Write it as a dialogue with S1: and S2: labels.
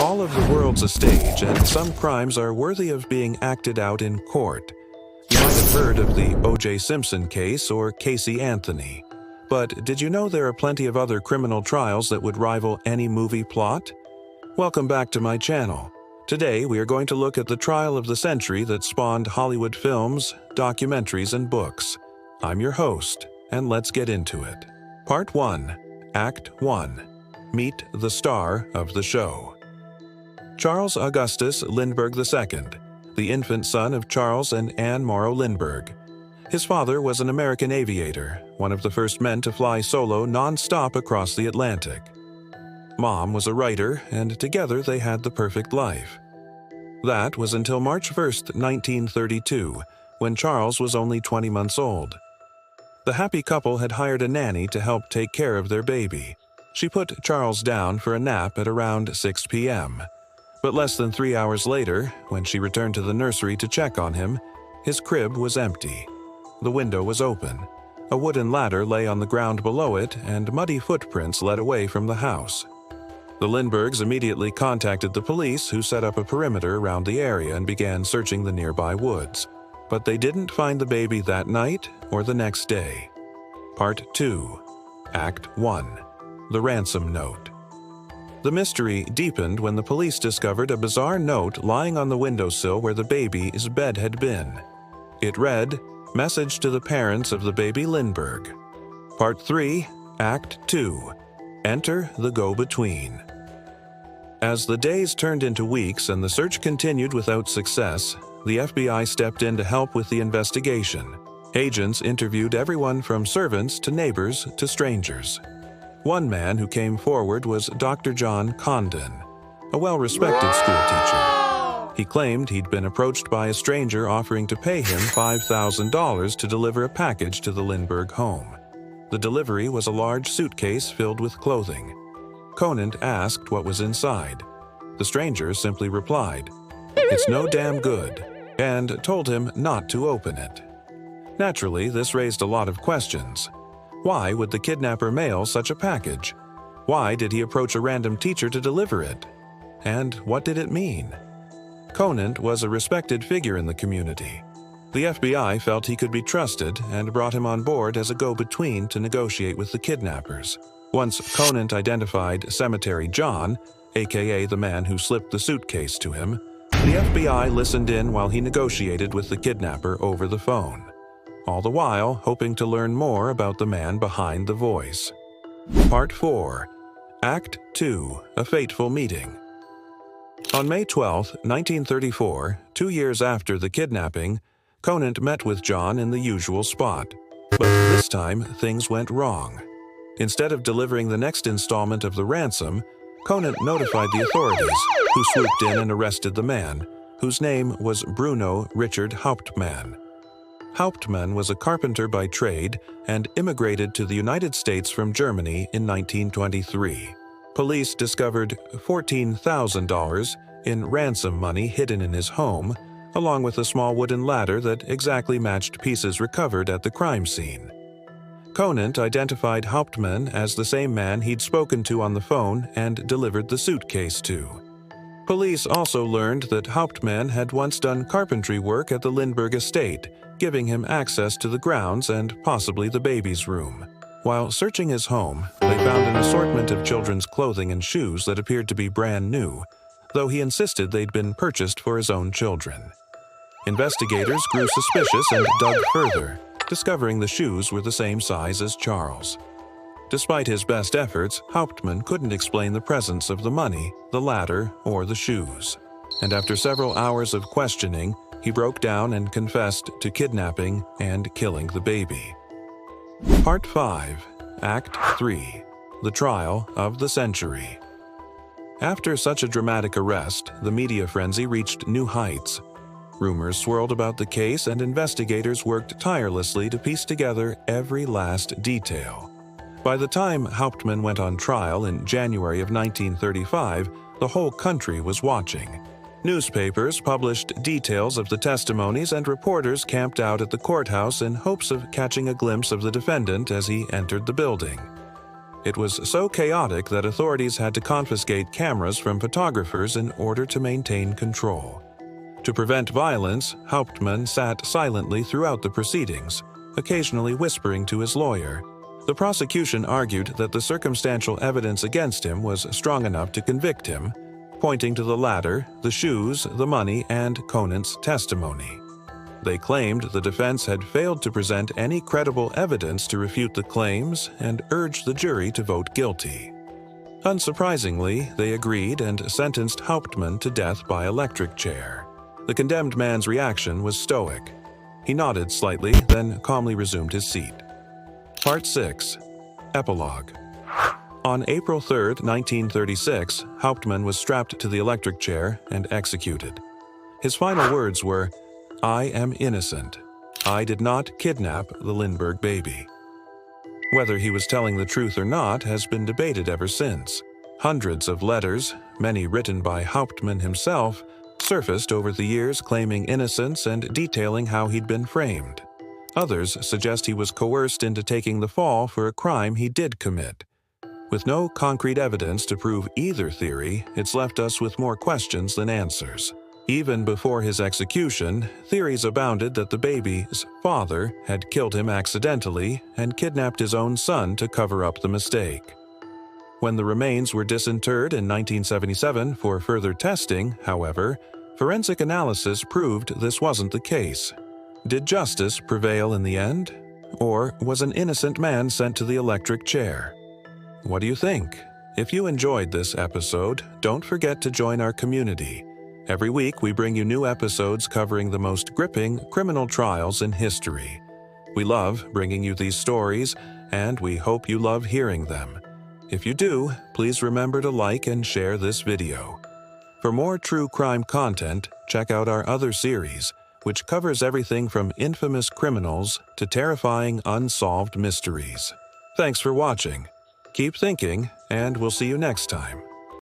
S1: All of the world's a stage, and some crimes are worthy of being acted out in court. You might have heard of the O.J. Simpson case or Casey Anthony. But did you know there are plenty of other criminal trials that would rival any movie plot? Welcome back to my channel. Today we are going to look at the trial of the century that spawned Hollywood films, documentaries, and books. I'm your host, and let's get into it. Part 1, Act 1. Meet the star of the show. Charles Augustus Lindbergh II, the infant son of Charles and Anne Morrow Lindbergh. His father was an American aviator, one of the first men to fly solo non-stop across the Atlantic. Mom was a writer, and together they had the perfect life. That was until March 1st, 1932, when Charles was only 20 months old. The happy couple had hired a nanny to help take care of their baby. She put Charles down for a nap at around 6 p.m. But less than 3 hours later, when she returned to the nursery to check on him, his crib was empty. The window was open. A wooden ladder lay on the ground below it, and muddy footprints led away from the house. The Lindberghs immediately contacted the police, who set up a perimeter around the area and began searching the nearby woods. But they didn't find the baby that night or the next day. Part 2, Act 1. The Ransom Note. The mystery deepened when the police discovered a bizarre note lying on the windowsill where the baby's bed had been. It read, "Message to the parents of the baby Lindbergh." Part 3, Act 2. Enter the go-between. As the days turned into weeks and the search continued without success, the FBI stepped in to help with the investigation. Agents interviewed everyone from servants to neighbors to strangers. One man who came forward was Dr. John Condon, a well-respected schoolteacher. He claimed he'd been approached by a stranger offering to pay him $5,000 to deliver a package to the Lindbergh home. The delivery was a large suitcase filled with clothing. Conant asked what was inside. The stranger simply replied, "It's no damn good," and told him not to open it. Naturally, this raised a lot of questions. Why would the kidnapper mail such a package? Why did he approach a random teacher to deliver it? And what did it mean? Conant was a respected figure in the community. The FBI felt he could be trusted and brought him on board as a go-between to negotiate with the kidnappers. Once Conant identified Cemetery John, aka the man who slipped the suitcase to him, the FBI listened in while he negotiated with the kidnapper over the phone, all the while hoping to learn more about the man behind the voice. Part 4, Act 2, A Fateful Meeting. On May 12, 1934, 2 years after the kidnapping, Conant met with John in the usual spot. But this time, things went wrong. Instead of delivering the next installment of the ransom, Conant notified the authorities, who swooped in and arrested the man, whose name was Bruno Richard Hauptmann. Hauptmann was a carpenter by trade and immigrated to the United States from Germany in 1923. Police discovered $14,000 in ransom money hidden in his home, along with a small wooden ladder that exactly matched pieces recovered at the crime scene. Conant identified Hauptmann as the same man he'd spoken to on the phone and delivered the suitcase to. Police also learned that Hauptmann had once done carpentry work at the Lindbergh estate, giving him access to the grounds and possibly the baby's room. While searching his home, they found an assortment of children's clothing and shoes that appeared to be brand new, though he insisted they'd been purchased for his own children. Investigators grew suspicious and dug further, discovering the shoes were the same size as Charles. Despite his best efforts, Hauptmann couldn't explain the presence of the money, the ladder, or the shoes. And after several hours of questioning, he broke down and confessed to kidnapping and killing the baby. Part 5, Act 3, The Trial of the Century. After such a dramatic arrest, the media frenzy reached new heights. Rumors swirled about the case, and investigators worked tirelessly to piece together every last detail. By the time Hauptmann went on trial in January of 1935, the whole country was watching. Newspapers published details of the testimonies, and reporters camped out at the courthouse in hopes of catching a glimpse of the defendant as he entered the building. It was so chaotic that authorities had to confiscate cameras from photographers in order to maintain control. To prevent violence, Hauptmann sat silently throughout the proceedings, occasionally whispering to his lawyer. The prosecution argued that the circumstantial evidence against him was strong enough to convict him, pointing to the ladder, the shoes, the money, and Conant's testimony. They claimed the defense had failed to present any credible evidence to refute the claims and urged the jury to vote guilty. Unsurprisingly, they agreed and sentenced Hauptmann to death by electric chair. The condemned man's reaction was stoic. He nodded slightly, then calmly resumed his seat. Part 6. Epilogue. On April 3, 1936, Hauptmann was strapped to the electric chair and executed. His final words were, "I am innocent. I did not kidnap the Lindbergh baby." Whether he was telling the truth or not has been debated ever since. Hundreds of letters, many written by Hauptmann himself, surfaced over the years claiming innocence and detailing how he'd been framed. Others suggest he was coerced into taking the fall for a crime he did commit. With no concrete evidence to prove either theory, it's left us with more questions than answers. Even before his execution, theories abounded that the baby's father had killed him accidentally and kidnapped his own son to cover up the mistake. When the remains were disinterred in 1977 for further testing, however, forensic analysis proved this wasn't the case. Did justice prevail in the end? Or was an innocent man sent to the electric chair? What do you think? If you enjoyed this episode, don't forget to join our community. Every week we bring you new episodes covering the most gripping criminal trials in history. We love bringing you these stories, and we hope you love hearing them. If you do, please remember to like and share this video. For more true crime content, check out our other series, which covers everything from infamous criminals to terrifying unsolved mysteries. Thanks for watching. Keep thinking, and we'll see you next time.